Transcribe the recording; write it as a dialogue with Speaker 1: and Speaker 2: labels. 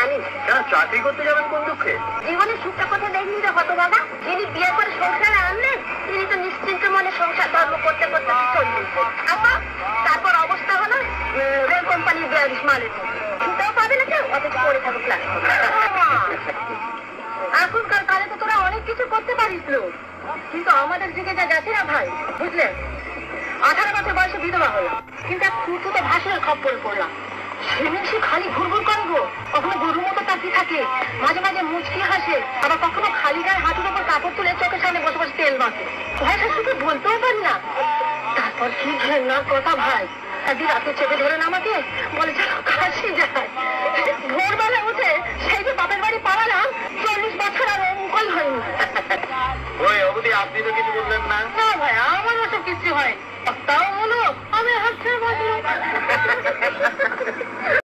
Speaker 1: জানিস?
Speaker 2: চাকরি করতে যাবেন কোন দুঃখে?
Speaker 1: জীবনে সুখটা কোথায় দেখলি রে হতভাগা? যিনি বিয়ে করে সংসারে আনলেন তিনি তো নিশ্চিন্ত মনে সংসার ধর্ম করতে করতে চললেন। তারপর অবস্থা হলো রেল কোম্পানির 42 মালের চিন্তাও পাবে না কেউ, অথচ পড়ে থাকো ক্লাস। এখনকার কালে তো তোরা অনেক কিছু করতে পারিস লোক, কিন্তু আমাদের যুগে যা গেছে না ভাই, বুঝলেন? 18 বছর বয়সে বিধবা হলাম, কিন্তু এক ফুটফুটে ভাসুরের খপ্পরে পড়লাম। সে খালি ঘুরঘুর করে গো, কখনো গরুর মতো তাকিয়ে থাকে, মাঝে মাঝে মুচকি হাসে, আবার কখনো খালি গায়ে হাঁটুর উপর কাপড় তুলে চোখের সামনে বসে বসে তেল মাখে। ভয়টা শুধু বলতেও পারি না। তারপর কি ঘেন্নার কথা ভাই, একদিন রাতে চেপে ধরেন আমাকে, বলে যেন কাশি যায়। ভোরবেলা উঠে সেই যে বাপের বাড়ি পালালাম, 40 বছর আর অঙ্কই হয়নি।
Speaker 2: ওই অবধি আপনি তো কিছু বললেন না?
Speaker 1: না ভাই, আমার ওসব কিছু হয়। তাও হলো আমি হাত ছেড়ে বসলাম।